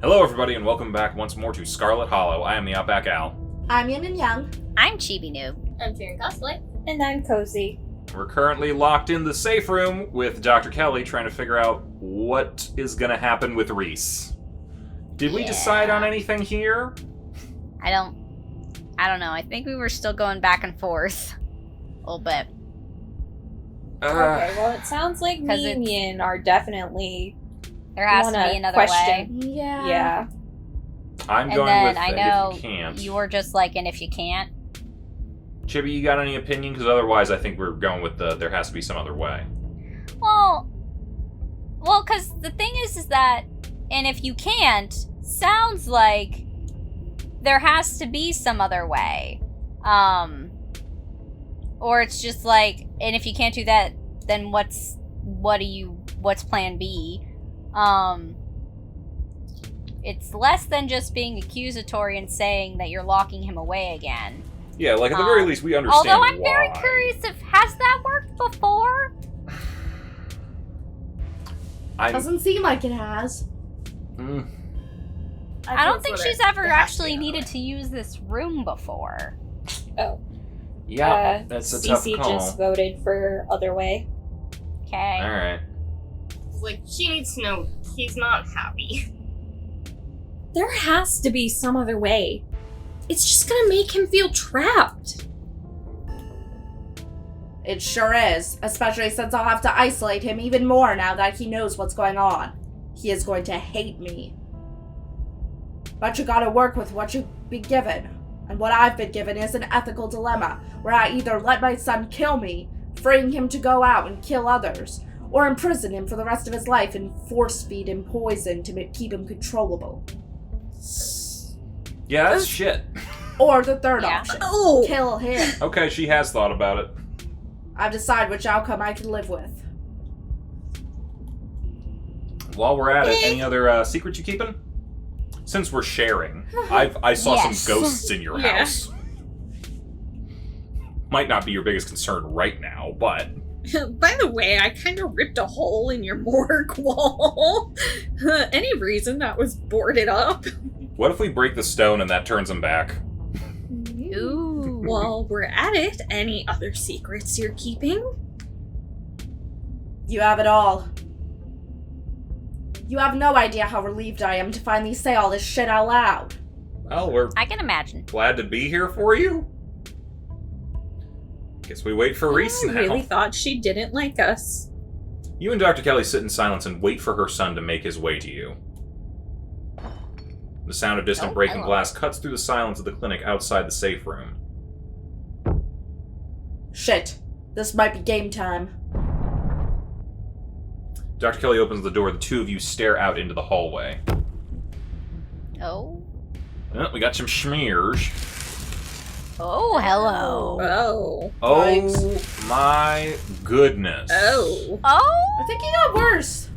Hello everybody and welcome back once more to Scarlet Hollow. I am TheOutbackAl. I'm Yin&Jung. I'm Chibi Noob. I'm CheerandCosplay. And I'm Kozi. We're currently locked in the safe room with Dr. Kelly trying to figure out what is going to happen with Reese. Did we decide on anything here? I don't know. I think we were still going back and forth a little bit. Okay, well it sounds like me and Yin are definitely... There has to be another way. Yeah. I'm And going then with I if know you can't. you were just like, and if you can't. Chibi, you got any opinion? Because otherwise I think we're going with there has to be some other way. Well, because the thing is that, and if you can't, sounds like there has to be some other way. Or it's just like, and if you can't do that, then what's plan B? It's less than just being accusatory and saying that you're locking him away again. Yeah, like at the very least we understand Although I'm why. very curious if, has that worked before? Doesn't seem like it has. I don't think she's ever actually needed to use this room before. Oh. Yeah, that's a tough CC call. just voted for other way. Okay. Alright. Like, she needs to know he's not happy. There has to be some other way. It's just gonna make him feel trapped. It sure is, especially since I'll have to isolate him even more now that he knows what's going on. He is going to hate me. But you gotta work with what you've been given. And what I've been given is an ethical dilemma, where I either let my son kill me, freeing him to go out and kill others, or imprison him for the rest of his life and force-feed him poison to keep him controllable. Yeah, that's shit. Or the third Yeah. option, Oh! kill him. Okay, she has thought about it. I've decided which outcome I can live with. While we're at it, any other secrets you keeping? Since we're sharing, I saw Yes. some ghosts in your Yeah. house. Might not be your biggest concern right now, but... By the way, I kind of ripped a hole in your morgue wall. Any reason that was boarded up? What if we break the stone and that turns them back? Ooh. While we're at it, any other secrets you're keeping? You have it all. You have no idea how relieved I am to finally say all this shit out loud. Well, we're I can imagine. glad to be here for you. Guess we wait for Reese I now. really thought she didn't like us. You and Dr. Kelly sit in silence and wait for her son to make his way to you. The sound of distant breaking hello. glass cuts through the silence of the clinic outside the safe room. Shit. This might be game time. Dr. Kelly opens the door. The two of you stare out into the hallway. Oh. Oh, we got some schmears. Oh, hello. Oh. Oh Yikes. my goodness. Oh. Oh, I think he got worse.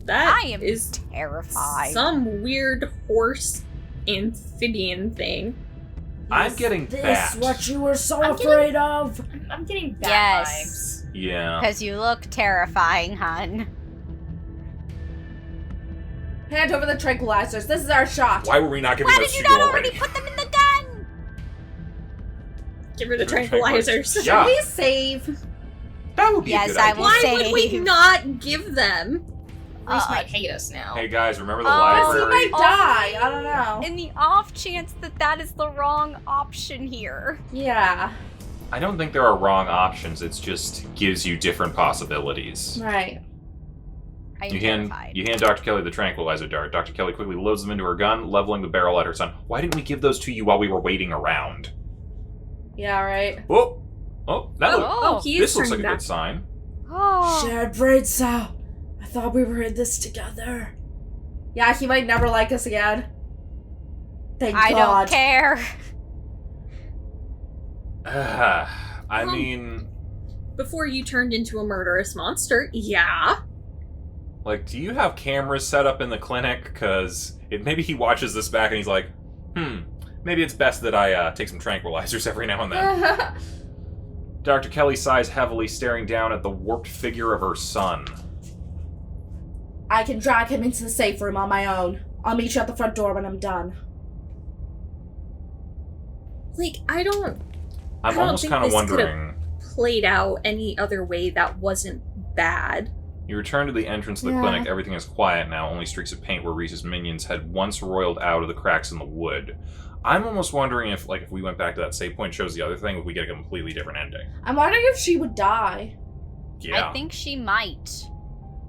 That I am is terrified. some weird horse amphibian thing. I'm getting This bat. what you were so I'm afraid of? I'm getting bad vibes. Yes. Yeah. Because you look terrifying, hun. Hand over the tranquilizers. This is our shot. Why were we not giving Why those did you to not you already put them in the gun? Give her the Tranquilizers. tranquilizers. Yeah. Should we save? That would be a Yes, good I idea. will Why say- would we not give them? Reese might hate us now. Hey guys, remember the Because he library? might die. I don't know. In the off chance that that is the wrong option here. Yeah. I don't think there are wrong options. It just gives you different possibilities. Right. I am You hand terrified. Dr. Kelly the tranquilizer dart. Dr. Kelly quickly loads them into her gun, leveling the barrel at her son. Why didn't we give those to you while we were waiting around? Yeah, right. Oh, that Oh. look, Oh, he is this looks like a turning good sign. Oh. Shared brain cell. I thought we were in this together. Yeah, he might never like us again. Thank I God. don't care. I mean, Before you turned into a murderous monster, yeah. like, do you have cameras set up in the clinic? Because maybe he watches this back and he's like, maybe it's best that I take some tranquilizers every now and then. Dr. Kelly sighs heavily, staring down at the warped figure of her son. I can drag him into the safe room on my own. I'll meet you at the front door when I'm done. Like, I'm I don't almost think kind of this could've wondering. played out any other way that wasn't bad. You return to the entrance of the Yeah. clinic. Everything is quiet now. Only streaks of paint where Reese's minions had once roiled out of the cracks in the wood. I'm almost wondering if we went back to that save point, shows the other thing, if we get a completely different ending. I'm wondering if she would die. Yeah. I think she might.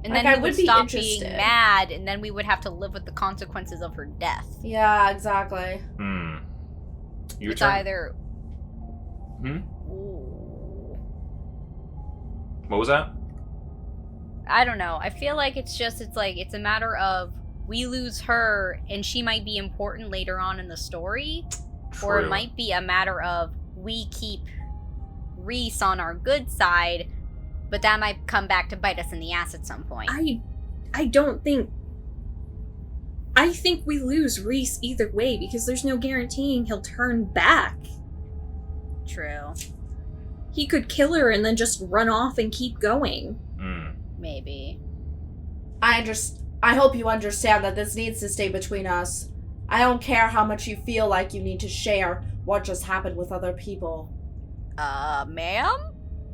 And Like, then I we would would be stop interested. being mad, and then we would have to live with the consequences of her death. Yeah, exactly. You It's return. either... Hmm? Ooh. What was that? I don't know. I feel like it's a matter of we lose her and she might be important later on in the story. Or it True. might be a matter of we keep Reese on our good side, but that might come back to bite us in the ass at some point. I don't think... I think we lose Reese either way because there's no guaranteeing he'll turn back. True. He could kill her and then just run off and keep going. Maybe. I hope you understand that this needs to stay between us. I don't care how much you feel like you need to share what just happened with other people. Ma'am?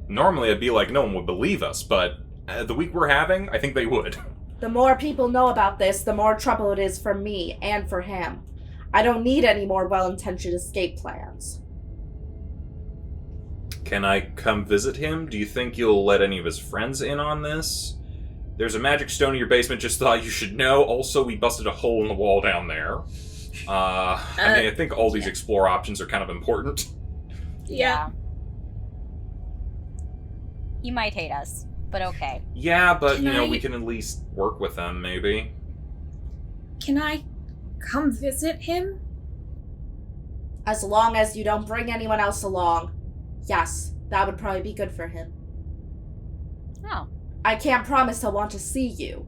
Normally I'd be like, no one would believe us, but the week we're having, I think they would. The more people know about this, the more trouble it is for me and for him. I don't need any more well-intentioned escape plans. Can I come visit him? Do you think you'll let any of his friends in on this? There's a magic stone in your basement, just thought you should know. Also, we busted a hole in the wall down there. I think all these explore options are kind of important. Yeah. You might hate us, but okay. Yeah, but, Can we I- can at least work with them, maybe. Can I come visit him? As long as you don't bring anyone else along. Yes, that would probably be good for him. Oh. I can't promise he'll want to see you,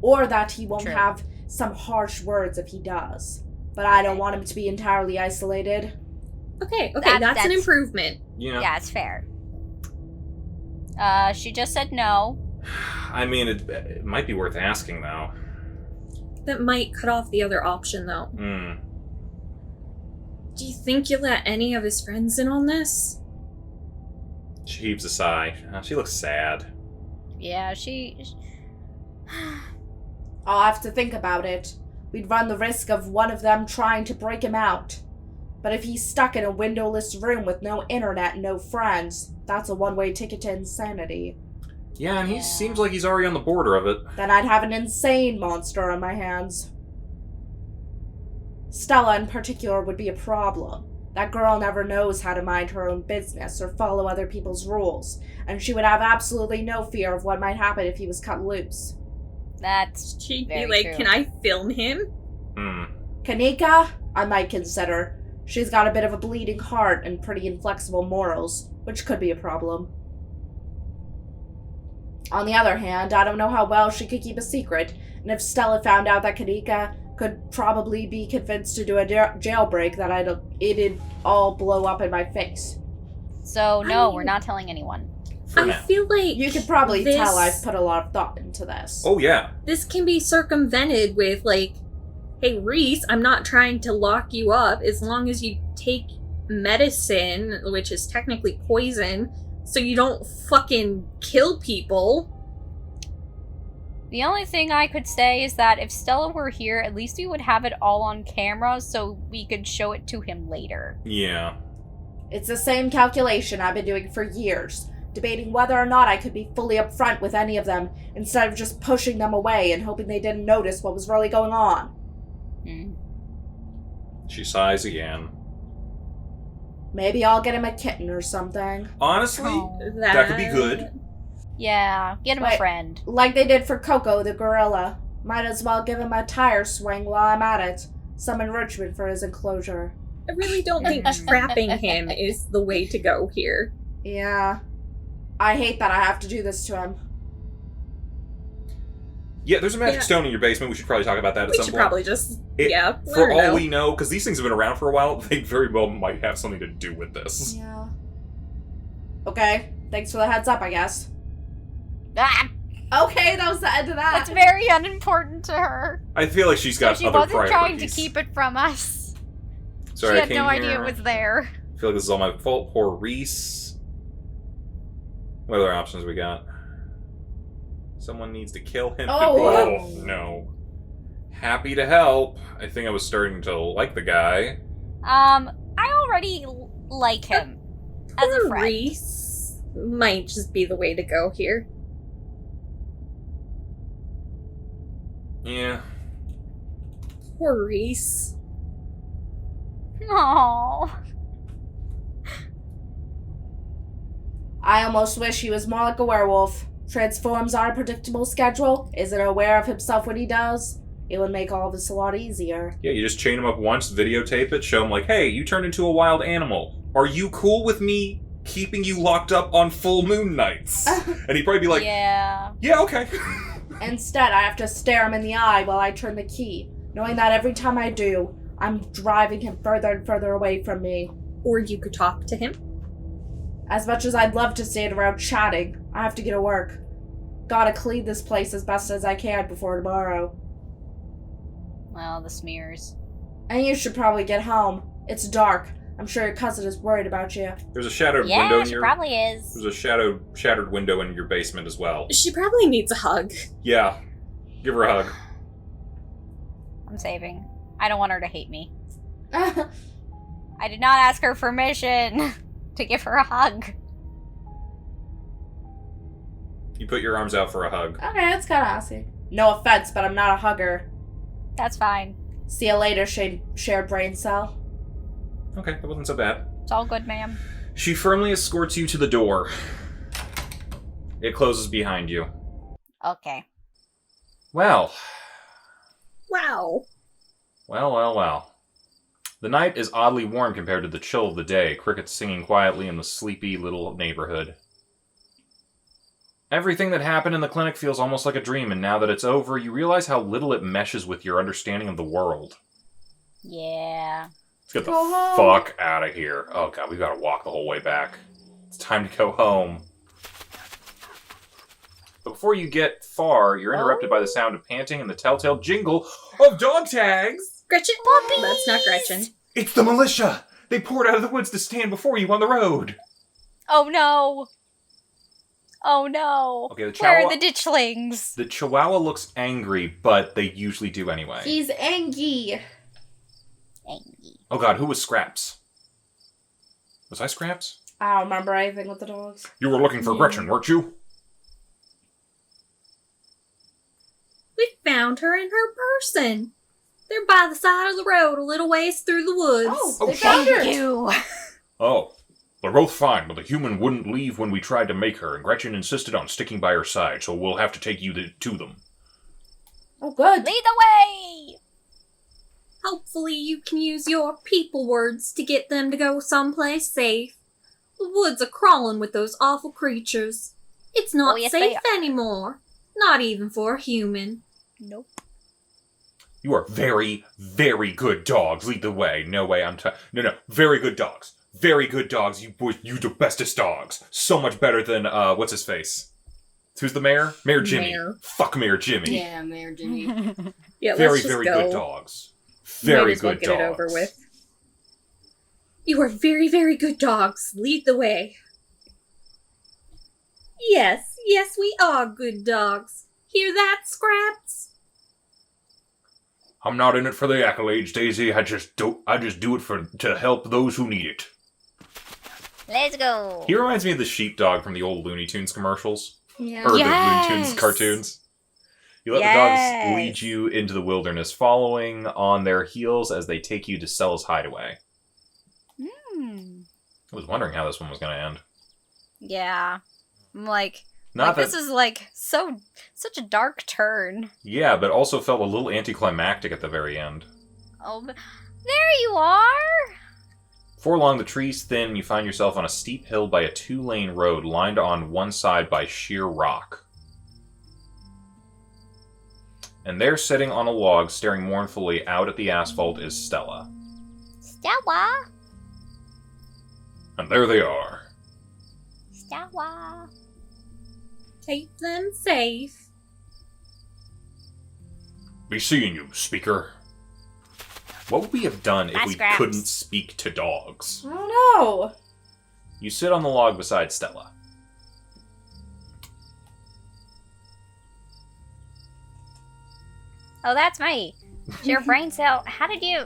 or that he won't True. have some harsh words if he does. But I don't want him to be entirely isolated. Okay, that's an that's- improvement. Yeah, it's fair. She just said no. I mean, it might be worth asking, though. That might cut off the other option, though. Do you think you'll let any of his friends in on this? She heaves a sigh. She looks sad. Yeah, she... I'll have to think about it. We'd run the risk of one of them trying to break him out. But if he's stuck in a windowless room with no internet and no friends, that's a one-way ticket to insanity. Yeah, and he seems like he's already on the border of it. Then I'd have an insane monster on my hands. Stella in particular would be a problem. That girl never knows how to mind her own business or follow other people's rules, and she would have absolutely no fear of what might happen if he was cut loose. That's She'd be very like, true. can I film him? Kanika, I might consider. She's got a bit of a bleeding heart and pretty inflexible morals, which could be a problem. On the other hand, I don't know how well she could keep a secret, and if Stella found out that Kanika could probably be convinced to do a jailbreak, that it'd all blow up in my face. So, no, I mean- we're not telling anyone. For I now. feel like You could probably this, tell I've put a lot of thought into this. Oh, yeah. this can be circumvented with, like, hey, Reese, I'm not trying to lock you up as long as you take medicine, which is technically poison, so you don't fucking kill people. The only thing I could say is that if Stella were here, at least we would have it all on camera so we could show it to him later. Yeah. It's the same calculation I've been doing for years, debating whether or not I could be fully upfront with any of them, instead of just pushing them away and hoping they didn't notice what was really going on. She sighs again. Maybe I'll get him a kitten or something. Honestly, Oh. that could be good. Yeah, get him a Wait. friend. Like they did for Coco the gorilla. Might as well give him a tire swing while I'm at it. Some enrichment for his enclosure. I really don't think trapping him is the way to go here. Yeah. I hate that I have to do this to him. Yeah, there's a magic Yeah. stone in your basement. We should probably talk about that at We some should point. probably just, let For her all know. we know, because these things have been around for a while, they very well might have something to do with this. Yeah. Okay, thanks for the heads up, I guess. Ah! Okay, that was the end of that. It's very unimportant to her. I feel like she's got So she other wasn't priorities. trying to keep it from us. Sorry, She I had came no idea here. it was there. I feel like this is all my fault. Poor Reese. What other options we got? Someone needs to kill him. Oh. No. Happy to help. I think I was starting to like the guy. I already like him as a Poor friend. Reese might just be the way to go here. Yeah. Poor Reese. Aww. I almost wish he was more like a werewolf. Transforms on a predictable schedule, isn't aware of himself when he does. It would make all of this a lot easier. Yeah, you just chain him up once, videotape it, show him like, hey, you turned into a wild animal. Are you cool with me keeping you locked up on full moon nights? And he'd probably be like, Yeah. yeah, okay. Instead, I have to stare him in the eye while I turn the key, knowing that every time I do, I'm driving him further and further away from me. Or you could talk to him. As much as I'd love to stand around chatting, I have to get to work. Gotta clean this place as best as I can before tomorrow. Well, the smears. And you should probably get home. It's dark. I'm sure your cousin is worried about you. There's a shattered window Yeah, in she your... probably is. There's a shattered window in your basement as well. She probably needs a hug. Yeah. Give her a hug. I'm saving. I don't want her to hate me. I did not ask her permission to give her a hug. You put your arms out for a hug. Okay, that's kind of asking. No offense, but I'm not a hugger. That's fine. See you later, shared brain cell. Okay, that wasn't so bad. It's all good, ma'am. She firmly escorts you to the door. It closes behind you. Okay. Well. Wow. Well. The night is oddly warm compared to the chill of the day, crickets singing quietly in the sleepy little neighborhood. Everything that happened in the clinic feels almost like a dream, and now that it's over, you realize how little it meshes with your understanding of the world. Yeah. Let's get the Go home. fuck out of here. Oh god, we've got to walk the whole way back. It's time to go home. But before you get far, you're interrupted by the sound of panting and the telltale jingle of dog tags! Gretchen? That's not Gretchen. It's the militia! They poured out of the woods to stand before you on the road! Oh no! Oh no! Okay, the Where Chihuahua... are the ditchlings? The Chihuahua looks angry, but they usually do anyway. He's angry. Angie. Oh god, who was Scraps? Was I Scraps? I don't remember anything with the dogs. You were looking for Gretchen, weren't you? We found her in her person. They're by the side of the road a little ways through the woods. Oh, they found her. Thank you. Oh. They're both fine, but the human wouldn't leave when we tried to make her, and Gretchen insisted on sticking by her side, so we'll have to take you to them. Oh, good. Lead the way! Hopefully you can use your people words to get them to go someplace safe. The woods are crawling with those awful creatures. It's not Oh, yes, safe they anymore. Not even for a human. Nope. You are very, very good dogs. Lead the way. No way, No, very good dogs. Very good dogs. You the bestest dogs. So much better than, what's his face? Who's the mayor? Mayor Jimmy. Mayor. Fuck Mayor Jimmy. Yeah, Mayor Jimmy. Yeah, Very, let's just very go. good dogs. Very Might as well good get dogs. it over with. You are very, very good dogs. Lead the way. Yes, we are good dogs. Hear that, Scraps? I'm not in it for the accolades, Daisy. I just do it to help those who need it. Let's go. He reminds me of the sheepdog from the old Looney Tunes commercials. Yeah. Or Yes. the Looney Tunes cartoons. You let the Yes. dogs lead you into the wilderness, following on their heels as they take you to Stella's hideaway. I was wondering how this one was going to end. Yeah. I'm like, Not that, this is like such a dark turn. yeah, but also felt a little anticlimactic at the very end. Oh, but there you are. Before long, the trees thin, and you find yourself on a steep hill by a 2-lane road lined on one side by sheer rock. And there, sitting on a log, staring mournfully out at the asphalt, is Stella. Stella. And there they are. Stella. Keep them safe. Be seeing you, speaker. What would we have done if we Scraps. couldn't speak to dogs? I don't know. You sit on the log beside Stella. Oh, that's me. Your brain cell. How did you...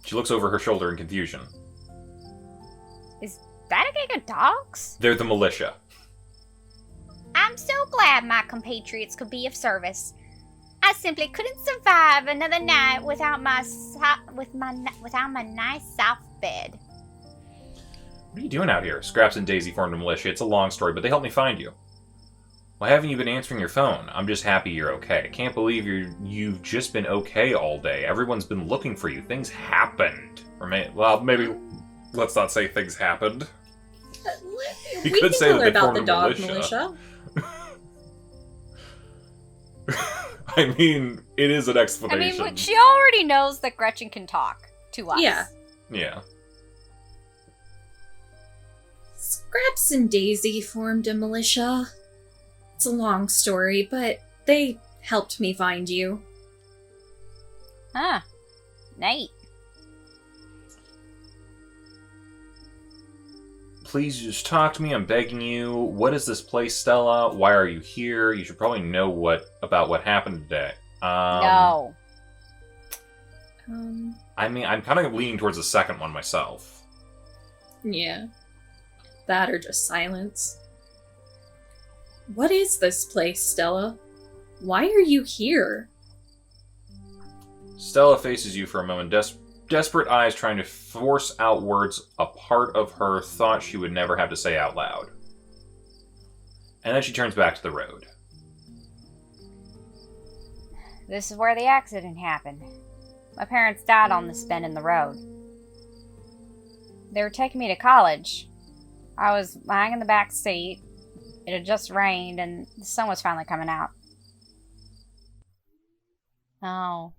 She looks over her shoulder in confusion. Is that a gang of dogs? They're the militia. I'm so glad my compatriots could be of service. I simply couldn't survive another night without my nice soft bed. What are you doing out here? Scraps and Daisy formed a militia. It's a long story, but they helped me find you. Why haven't you been answering your phone? I'm just happy you're okay. I can't believe you've just been okay all day. Everyone's been looking for you. Things happened. Or maybe let's not say things happened. We could can say tell that her they about formed the a dog militia. militia. I mean, it is an I explanation. mean, she already knows that Gretchen can talk to us. Yeah. Yeah. Scraps and Daisy formed a militia. It's a long story, but they helped me find you. Huh. Nate. Please just talk to me. I'm begging you. What is this place, Stella? Why are you here? You should probably know about what happened today. No. I mean, I'm kind of leaning towards the second one myself. Yeah. That or just silence. What is this place, Stella? Why are you here? Stella faces you for a moment, desperate eyes trying to force out words a part of her thought she would never have to say out loud. And then she turns back to the road. This is where the accident happened. My parents died on this bend in the road. They were taking me to college. I was lying in the back seat. It had just rained, and the sun was finally coming out. Oh.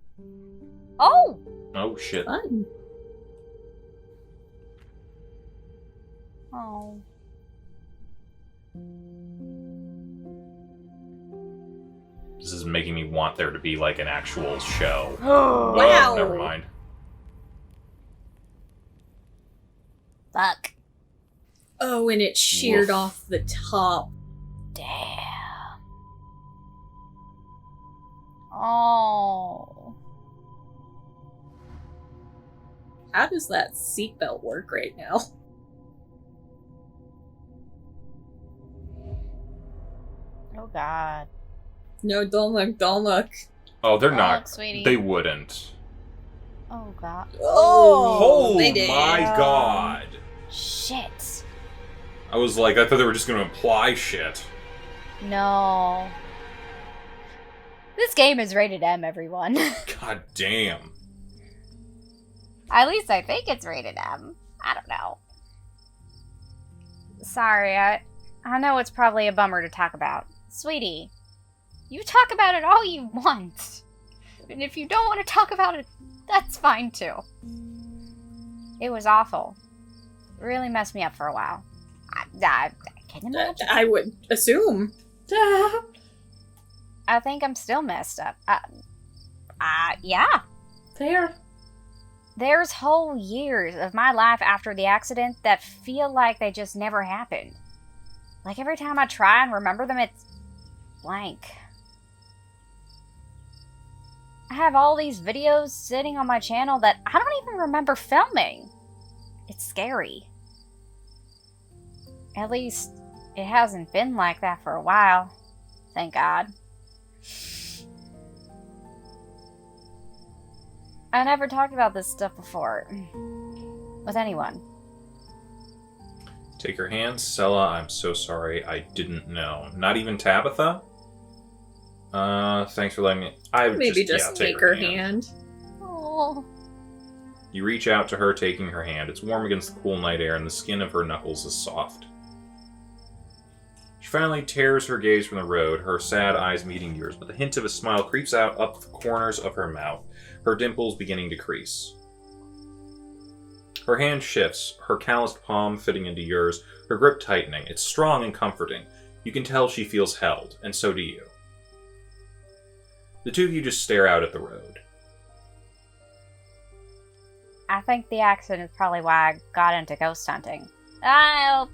Oh! Oh, shit. Fun. Oh. This is making me want there to be, like, an actual show. Wow. Never mind. Fuck. Oh, and it sheared Woof. off the top. Damn. Oh. How does that seatbelt work right now? Oh, God. No, don't look, don't look. Oh, they're Oh, not. look, sweetie. They wouldn't. Oh, God. Oh, they did. my god. Shit. I was like, I thought they were just going to imply shit. No. This game is rated M, everyone. God damn. At least I think it's rated M. I don't know. Sorry, I know it's probably a bummer to talk about. Sweetie, you talk about it all you want. And if you don't want to talk about it, that's fine too. It was awful. It really messed me up for a while. I can imagine. I would assume. I think I'm still messed up. Yeah. Fair. There's whole years of my life after the accident that feel like they just never happened. Like every time I try and remember them, it's blank. I have all these videos sitting on my channel that I don't even remember filming. It's scary. At least, it hasn't been like that for a while. Thank God. I never talked about this stuff before. With anyone. Take her hand. Stella, I'm so sorry. I didn't know. Not even Tabitha? Thanks for letting me... I would Maybe just take her hand. Oh. You reach out to her, taking her hand. It's warm against the cool night air, and the skin of her knuckles is soft. She finally tears her gaze from the road, her sad eyes meeting yours, but the hint of a smile creeps out up the corners of her mouth, her dimples beginning to crease. Her hand shifts, her calloused palm fitting into yours, her grip tightening. It's strong and comforting. You can tell she feels held, and so do you. The two of you just stare out at the road. I think the accident is probably why I got into ghost hunting. Yeah,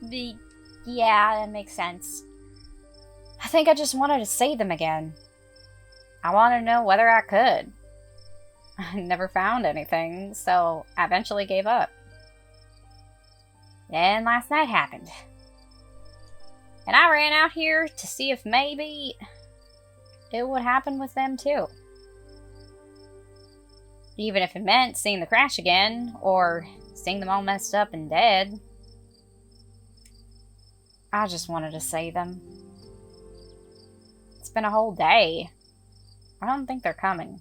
that makes sense. I think I just wanted to see them again. I wanted to know whether I could. I never found anything, so I eventually gave up. Then last night happened. And I ran out here to see if maybe it would happen with them too. Even if it meant seeing the crash again, or seeing them all messed up and dead. I just wanted to see them. It's been a whole day. I don't think they're coming.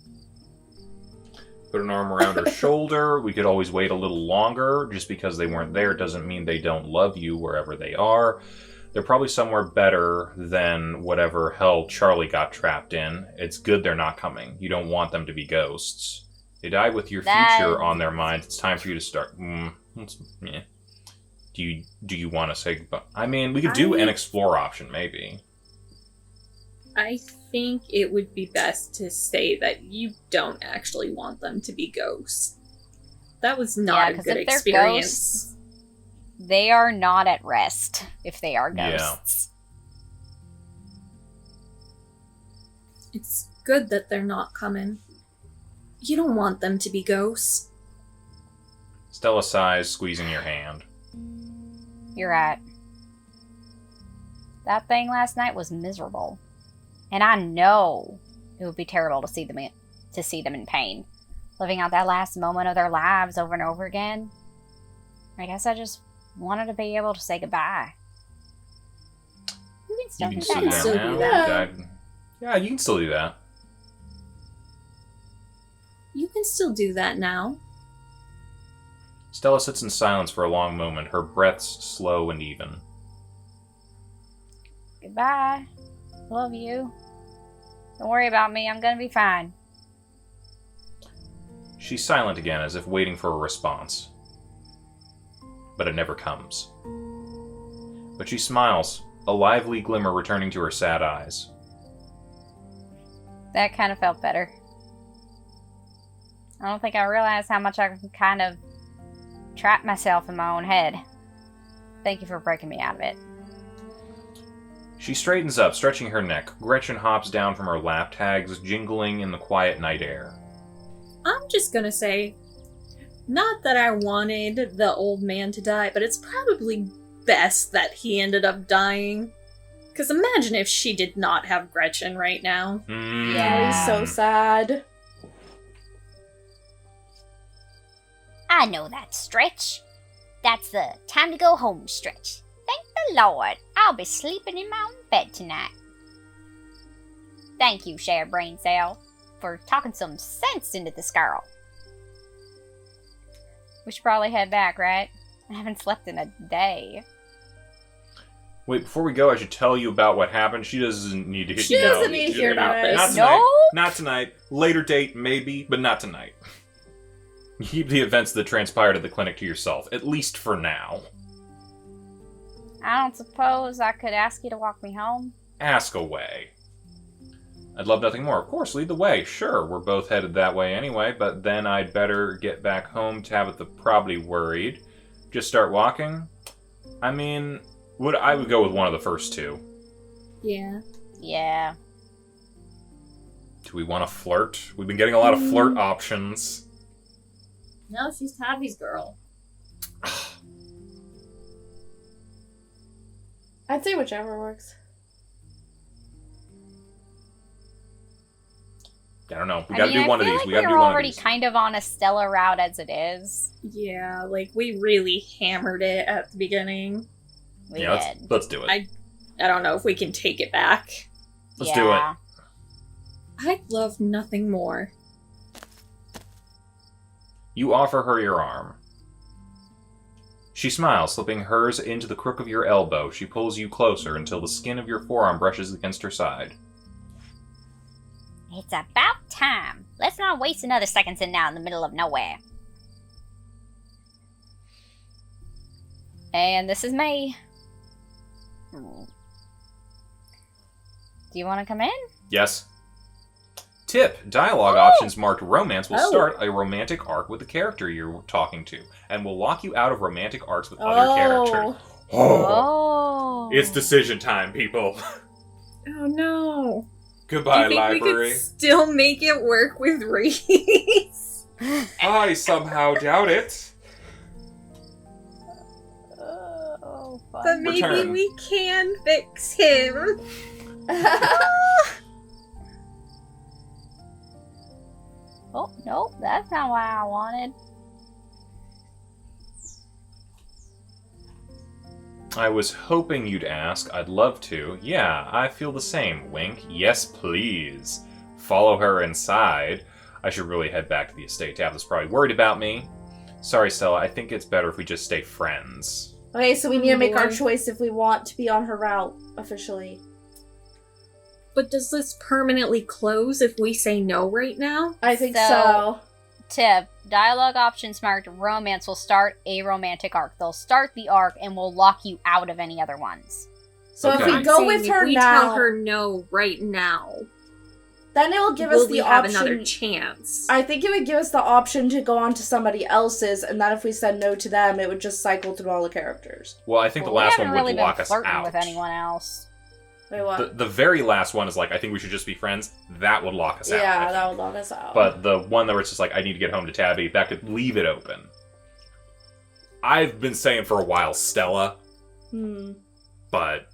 Put an arm around her shoulder. We could always wait a little longer. Just because they weren't there doesn't mean they don't love you wherever they are. They're probably somewhere better than whatever hell Charlie got trapped in. It's good they're not coming. You don't want them to be ghosts. They die with your future on their minds. It's time for you to start. Yeah. Do you want to say goodbye? I mean, we could do an explore option, maybe. I think it would be best to say that you don't actually want them to be ghosts. That was not a good experience. Ghosts, they are not at rest if they are ghosts. Yeah. It's good that they're not coming. You don't want them to be ghosts. Stella sighs, squeezing your hand. You're right. That thing last night was miserable. And I know it would be terrible to see them in pain. Living out that last moment of their lives over and over again. I guess I just wanted to be able to say goodbye. You can still do that now. Yeah, you can still do that. You can still do that now. Stella sits in silence for a long moment, her breaths slow and even. Goodbye. Love you. Don't worry about me, I'm gonna be fine. She's silent again, as if waiting for a response. But it never comes. But she smiles, a lively glimmer returning to her sad eyes. That kind of felt better. I don't think I realized how much I kind of trapped myself in my own head. Thank you for breaking me out of it. She straightens up, stretching her neck. Gretchen hops down from her lap, tags jingling in the quiet night air. I'm just gonna say, not that I wanted the old man to die, but it's probably best that he ended up dying. Because imagine if she did not have Gretchen right now. Yeah, he's so sad. I know that stretch. That's the time to go home stretch. Thank the Lord, I'll be sleeping in my own bed tonight. Thank you, Shared Brain Cell, for talking some sense into this girl. We should probably head back, right? I haven't slept in a day. Wait, before we go, I should tell you about what happened. She doesn't need to hear She doesn't need to hear about this. Not tonight. Not tonight. Later date, maybe, but not tonight. Keep the events that transpired at the clinic to yourself, at least for now. I don't suppose I could ask you to walk me home? Ask away. I'd love nothing more. Of course, lead the way. Sure, we're both headed that way anyway, but then I'd better get back home. Tabitha probably worried. Just start walking? I mean, I would go with one of the first two. Yeah. Yeah. Do we want to flirt? We've been getting a lot of flirt options. No, she's Tavi's girl. I'd say whichever works. I don't know. We gotta do one of these. Like we gotta do we're one of already these. kind of on a Stella route as it is. Yeah, like, we really hammered it at the beginning. We Yeah, did. let's do it. I don't know if we can take it back. Let's do it. I'd love nothing more. You offer her your arm. She smiles, slipping hers into the crook of your elbow. She pulls you closer until the skin of your forearm brushes against her side. It's about time. Let's not waste another second sitting out in the middle of nowhere. And this is me. Do you want to come in? Yes. Tip, dialogue options marked romance will start a romantic arc with the character you're talking to, and will lock you out of romantic arcs with other characters. Oh. It's decision time, people. Oh no. Goodbye, Do you think library. we could still make it work with Reese? I somehow doubt it. Oh, fun. But maybe Return. we can fix him. Oh, nope, that's not what I wanted. I was hoping you'd ask. I'd love to. Yeah, I feel the same. Wink. Yes, please. Follow her inside. I should really head back to the estate. Tabitha's probably worried about me. Sorry, Stella. I think it's better if we just stay friends. Okay, so we need to make our Boy. choice if we want to be on her route officially. But does this permanently close if we say no right now? I think So- so. Tip, dialogue options marked romance will start a romantic arc. They'll start the arc and will lock you out of any other ones. So Okay. if we I'm go saying with if her we now, tell her no right now, then it will give will us we the have option. another chance? I think it would give us the option to go on to somebody else's, and then if we said no to them, it would just cycle through all the characters. Well, I think Well, the last we one haven't would really lock been us flirting out. with anyone else. Wait, what? The very last one is like, I think we should just be friends. That would lock us out. I Yeah, think. that would lock us out. But the one that where it's just like, I need to get home to Tabby, that could leave it open. I've been saying for a while Stella, but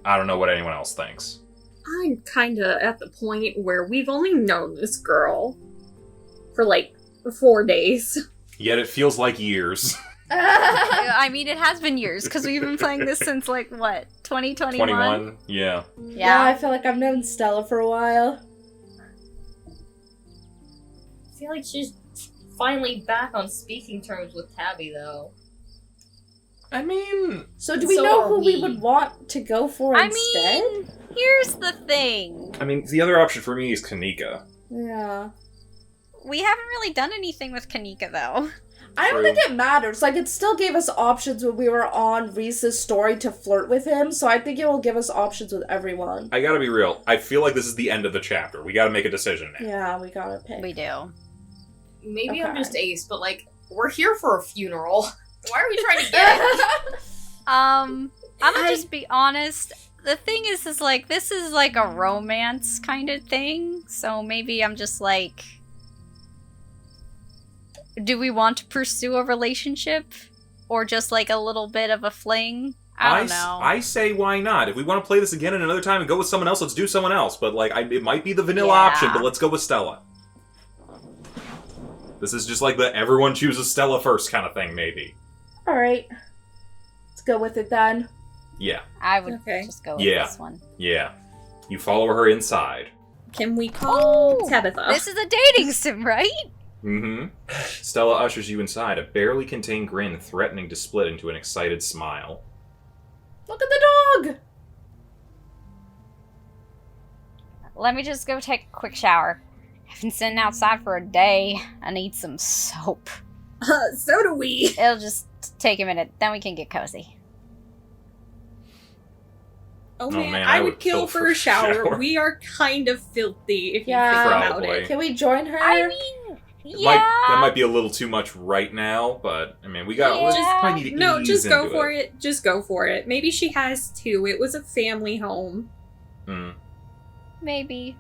I don't know what anyone else thinks. I'm kinda at the point where we've only known this girl for like 4 days. Yet it feels like years. I mean, it has been years, because we've been playing this since, like, what, 2021? 21, yeah. Yeah, I feel like I've known Stella for a while. I feel like she's finally back on speaking terms with Tabby, though. I mean, So do we So know are who we we. would want to go for I instead? mean, here's the thing. the other option for me is Kanika. Yeah. We haven't really done anything with Kanika, though. I don't True. think it matters. Like, it still gave us options when we were on Reese's story to flirt with him, so I think it will give us options with everyone. I gotta be real. I feel like this is the end of the chapter. We gotta make a decision now. Yeah, we gotta pick. We do. Maybe I'm Okay. just ace, but like, we're here for a funeral. Why are we trying to get it? I'm gonna just be honest. The thing is like, this is like a romance kind of thing, so maybe I'm just like, do we want to pursue a relationship? Or just like a little bit of a fling? I don't know. I say why not? If we want to play this again at another time and go with someone else, let's do someone else. But like, it might be the vanilla Yeah. option, but let's go with Stella. This is just like the everyone chooses Stella first kind of thing, maybe. Alright. Let's go with it then. Yeah, I would Okay. just go with Yeah. this one. yeah. You follow her inside. Can we call Oh, Tabitha? This is a dating sim, right? Mm-hmm. Stella ushers you inside, a barely contained grin threatening to split into an excited smile. Look at the dog! Let me just go take a quick shower. I've been sitting outside for a day. I need some soap. So do we. It'll just take a minute, then we can get cozy. Oh man, man, I I would would kill kill for for a a shower. shower. We are kind of filthy if you Yeah. think about Probably. it. Can we join her? I mean, It yeah. that might be a little too much right now, but I mean, we got. We just Yeah. probably need to No, ease just go into for it. Just go for it. Maybe she has two. It was a family home. Hmm. Maybe.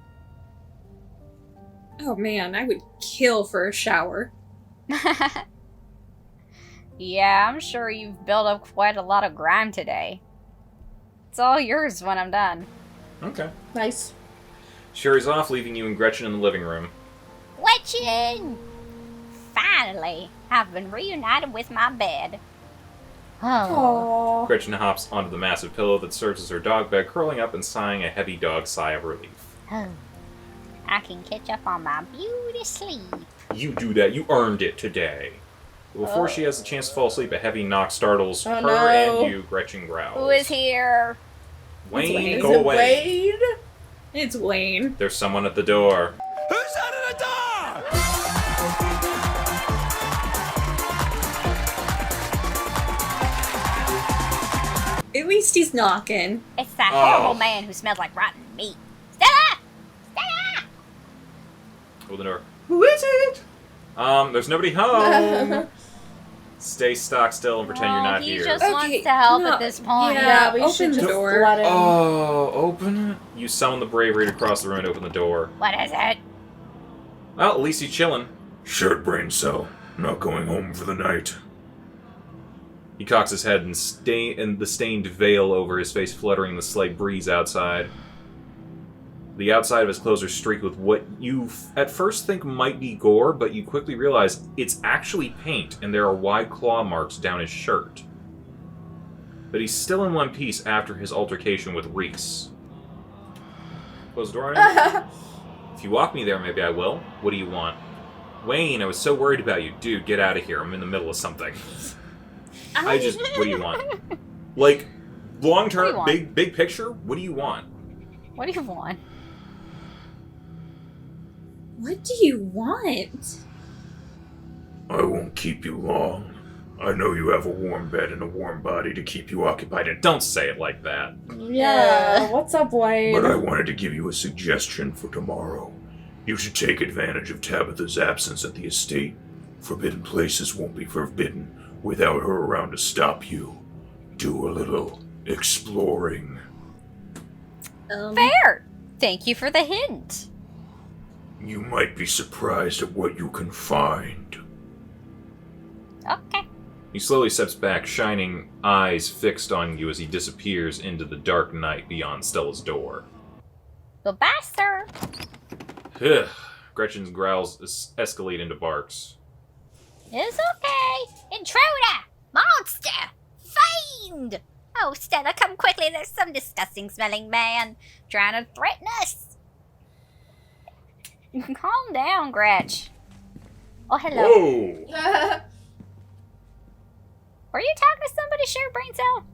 Oh man, I would kill for a shower. Yeah, I'm sure you've built up quite a lot of grime today. It's all yours when I'm done. Okay. Nice. Sherry's off, leaving you and Gretchen in the living room. Gretchen! Finally, I've been reunited with my bed. Oh. Aww. Gretchen hops onto the massive pillow that serves as her dog bed, curling up and sighing a heavy dog sigh of relief. I can catch up on my beauty sleep. You do that. You earned it today. Before Oh. she has the chance to fall asleep, a heavy knock startles Oh, her no. and you. Gretchen growls. Who is here? Wayne, Is go it away. Wade? It's Wayne. There's someone at the door. Who's under the door? At least he's knocking. It's that Oh. horrible man who smells like rotten meat. Stella! Stella! Open the door. Who is it? There's nobody home. Stay stock still and pretend you're not he here. just Okay, wants to help no, at this point. yeah. we open should the just door. let him. Oh, open it. You summon the bravery to cross the room and open the door. What is it? Well, at least he's chilling. Shared brain cell. Not going home for the night. He cocks his head and the stained veil over his face fluttering in the slight breeze outside. The outside of his clothes are streaked with what you at first think might be gore, but you quickly realize it's actually paint, and there are wide claw marks down his shirt. But he's still in one piece after his altercation with Reese. Close the door on him. If you walk me there, maybe I will. What do you want? Wayne, I was so worried about you. Dude, get out of here. I'm in the middle of something. What do you want? Like, long term, What do you big picture, what do you want? What do you want? What do you want? I won't keep you long. I know you have a warm bed and a warm body to keep you occupied in. Don't say it like that. Yeah, what's up, Wayne? But I wanted to give you a suggestion for tomorrow. You should take advantage of Tabitha's absence at the estate. Forbidden places won't be forbidden without her around to stop you. Do a little exploring. Fair! Thank you for the hint. You might be surprised at what you can find. Okay. He slowly steps back, shining eyes fixed on you as he disappears into the dark night beyond Stella's door. Goodbye, sir. Ugh. Gretchen's growls escalate into barks. It's okay. Intruder! Monster! Fiend! Oh, Stella, come quickly. There's some disgusting smelling man trying to threaten us. Calm down, Gretch. Oh, hello. Whoa! Were you talking to somebody, Share Brain Cell?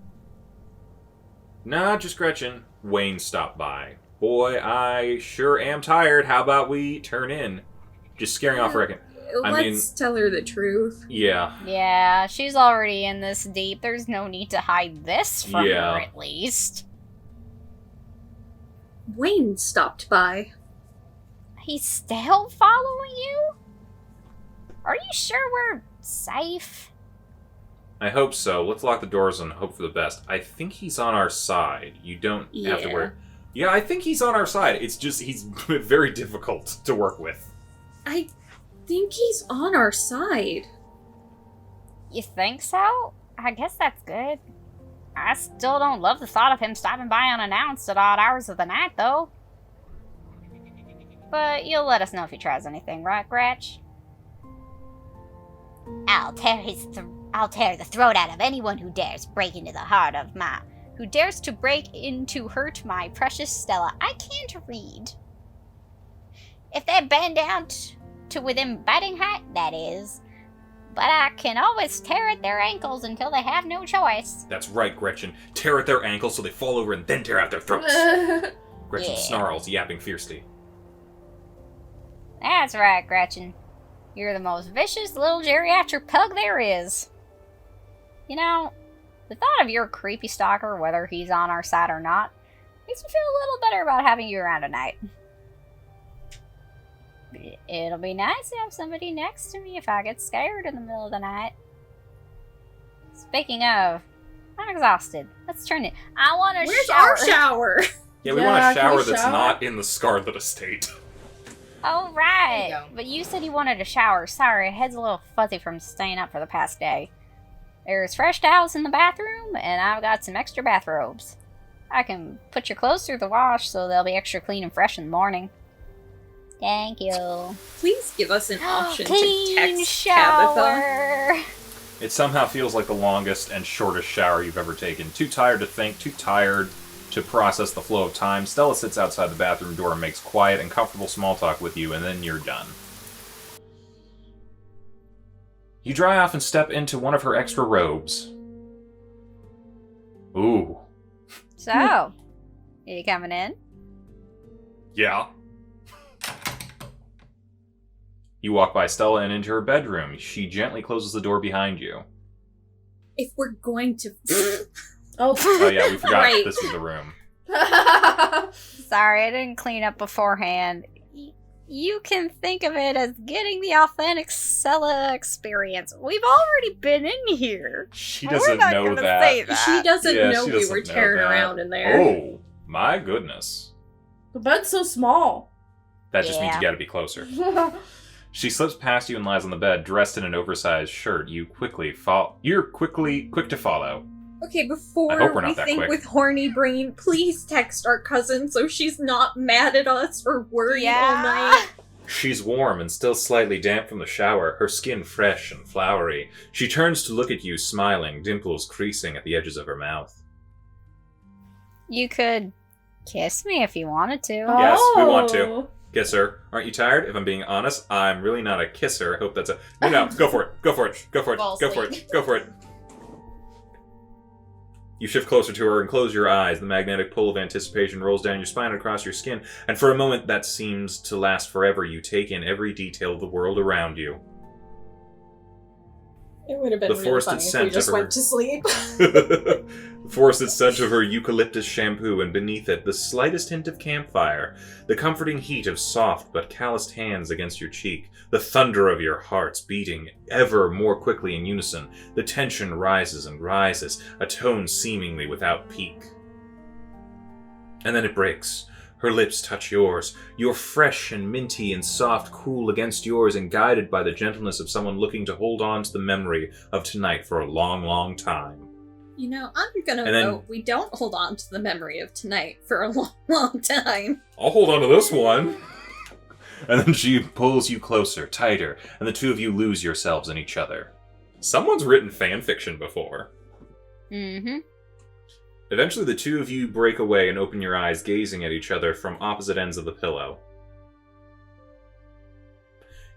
Nah, just Gretchen. Wayne stopped by. Boy, I sure am tired. How about we turn in? Just scaring off Reckon. Let's tell her the truth. Yeah. Yeah, she's already in this deep. There's no need to hide this from Yeah. her, at least. Wayne stopped by. He's still following you? Are you sure we're safe? I hope so. Let's lock the doors and hope for the best. I think he's on our side. You don't have to Yeah. worry. Yeah, I think he's on our side. It's just he's very difficult to work with. I think he's on our side. You think so? I guess that's good. I still don't love the thought of him stopping by unannounced at odd hours of the night, though. But you'll let us know if he tries anything, right, Gretch? I'll tear the throat out of anyone who dares break into the heart of who dares to break in to hurt my precious Stella. I can't read. If they bend down to within biting height, that is. But I can always tear at their ankles until they have no choice. That's right, Gretchen. Tear at their ankles so they fall over and then tear out their throats. Gretchen Yeah. snarls, yapping fiercely. That's right, Gretchen. You're the most vicious little geriatric pug there is. You know, the thought of your creepy stalker, whether he's on our side or not, makes me feel a little better about having you around tonight. It'll be nice to have somebody next to me if I get scared in the middle of the night. Speaking of, I'm exhausted. Let's turn it. I want to Where's shower. our shower? Yeah, we Yeah, want a can shower we that's shower? not in the Scarlet estate. Oh, right. There you go. But you said you wanted a shower. Sorry, head's a little fuzzy from staying up for the past day. There's fresh towels in the bathroom, and I've got some extra bathrobes. I can put your clothes through the wash so they'll be extra clean and fresh in the morning. Thank you. Please give us an option to Clean text Tabitha. shower. It somehow feels like the longest and shortest shower you've ever taken. Too tired to think, too tired to process the flow of time. Stella sits outside the bathroom door and makes quiet and comfortable small talk with you, and then you're done. You dry off and step into one of her extra robes. Ooh. So, are you coming in? Yeah. You walk by Stella and into her bedroom. She gently closes the door behind you. If we're going to... Oh. Oh yeah, we forgot this was the room. Sorry, I didn't clean up beforehand. you can think of it as getting the authentic Stella experience. We've already been in here. She We're doesn't not know gonna that. say that. She doesn't Yeah, know she we doesn't were know tearing that. around in there. Oh, my goodness. The bed's so small. That just means Yeah. you gotta be closer. She slips past you and lies on the bed, dressed in an oversized shirt. You're quick to follow. Okay, I before hope we're not we that think quick. with horny brain, please text our cousin so she's not mad at us or worried all night. She's warm and still slightly damp from the shower, her skin fresh and flowery. She turns to look at you, smiling, dimples creasing at the edges of her mouth. You could kiss me if you wanted to. Yes, we want to. Oh. Kisser. Aren't you tired? If I'm being honest, I'm really not a kisser. I hope that's a... No, go for it. Go for it. Go for it. False Go for lead. it. Go for it. You shift closer to her and close your eyes. The magnetic pull of anticipation rolls down your spine and across your skin, and for a moment that seems to last forever. You take in every detail of the world around you. It would have been The really forested funny if scent we just of her- went to sleep. The forested scent of her eucalyptus shampoo, and beneath it, the slightest hint of campfire, the comforting heat of soft but calloused hands against your cheek, the thunder of your hearts beating ever more quickly in unison. The tension rises and rises, a tone seemingly without peak. And then it breaks. Her lips touch yours. You're fresh and minty and soft, cool against yours, and guided by the gentleness of someone looking to hold on to the memory of tonight for a long, long time. You know, I'm gonna And then- vote we don't hold on to the memory of tonight for a long, long time. I'll hold on to this one. And then she pulls you closer, tighter, and the two of you lose yourselves in each other. Someone's written fan fiction before. Mm-hmm. Eventually, the two of you break away and open your eyes, gazing at each other from opposite ends of the pillow.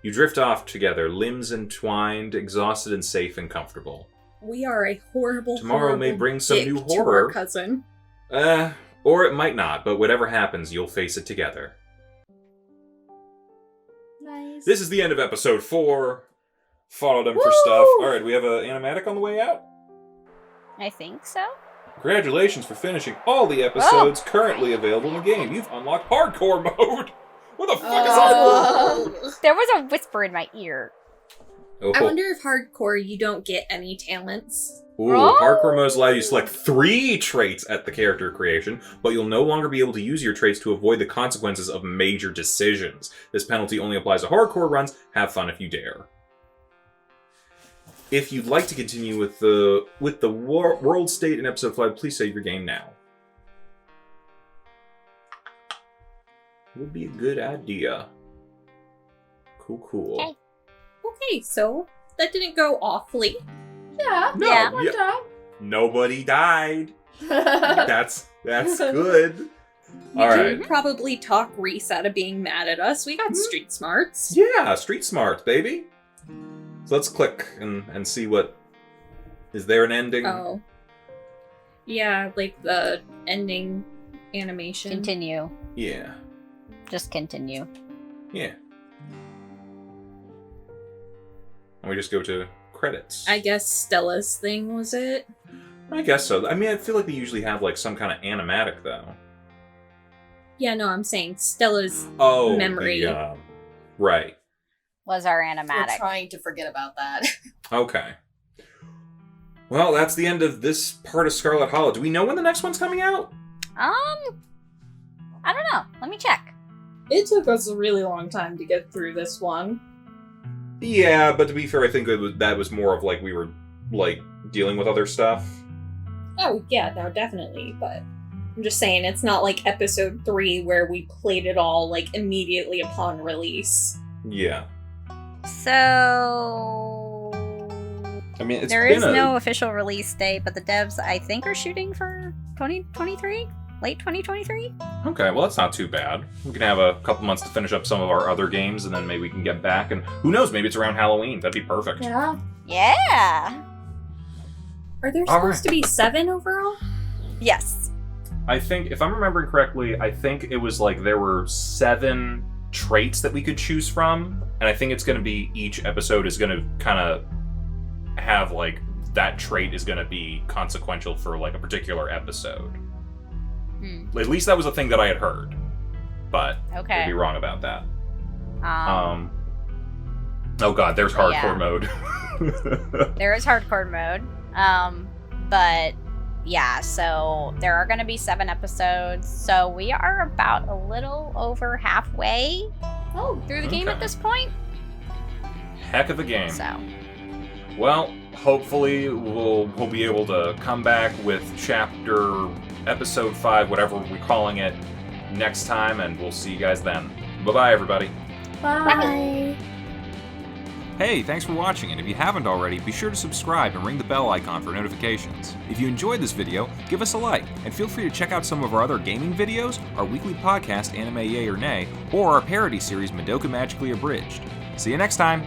You drift off together, limbs entwined, exhausted and safe and comfortable. We are a horrible, Tomorrow may horrible bring some dick new to horror. our cousin. Or it might not, but whatever happens, you'll face it together. Nice. This is the end of episode 4. Followed them for stuff. Alright, we have an animatic on the way out. I think so. Congratulations for finishing all the episodes currently available in the game. You've unlocked hardcore mode. What the fuck is hardcore mode? There was a whisper in my ear. Oh. I wonder if hardcore you don't get any talents. Ooh, Oh. hardcore modes allow you to select 3 traits at the character creation, but you'll no longer be able to use your traits to avoid the consequences of major decisions. This penalty only applies to hardcore runs. Have fun if you dare. If you'd like to continue with the world state in episode 5, please save your game now. Would be a good idea. Cool. Okay. Okay, so that didn't go awfully. Yeah. No, Yeah. One time. nobody died. That's good. We All did right. probably talk Reese out of being mad at us. We got street smarts. Yeah, street smarts, baby. So let's click and see what... Is there an ending? Oh. Yeah, like the ending animation. Continue. Yeah. Just continue. Yeah. And we just go to credits. I guess Stella's thing was it. I guess so. I mean, I feel like they usually have like some kind of animatic, though. Yeah, no, I'm saying Stella's Oh, memory. Right. Was our We're animatic. trying to forget about that. Okay. Well, that's the end of this part of Scarlet Hollow. Do we know when the next one's coming out? I don't know. Let me check. It took us a really long time to get through this one. Yeah, but to be fair, I think that was more of like we were like dealing with other stuff. Oh, yeah, no, definitely, but I'm just saying it's not like episode 3 where we played it all like immediately upon release. Yeah. So I mean, it's there been is a... no official release date, but the devs I think are shooting for 2023, late 2023. Okay, well, that's not too bad. We can have a couple months to finish up some of our other games, and then maybe we can get back, and who knows, maybe it's around Halloween. That'd be perfect. Yeah. Yeah. Are there All supposed to be 7 overall? Yes. I think, if I'm remembering correctly, I think it was like there were 7 traits that we could choose from, and I think it's going to be each episode is going to kind of have like that trait is going to be consequential for like a particular episode. At least that was a thing that I had heard, but I Okay. could be wrong about that. Oh god, there's hardcore yeah. mode. There is hardcore mode. But yeah, so there are going to be 7 episodes. So we are about a little over halfway through the game at this point. Heck of a game. So, well, hopefully we'll be able to come back with episode 5, whatever we're calling it, next time, and we'll see you guys then. Bye-bye, everybody. Bye. Hey, thanks for watching, and if you haven't already, be sure to subscribe and ring the bell icon for notifications. If you enjoyed this video, give us a like, and feel free to check out some of our other gaming videos, our weekly podcast, Anime Yay or Nay, or our parody series, Madoka Magically Abridged. See you next time!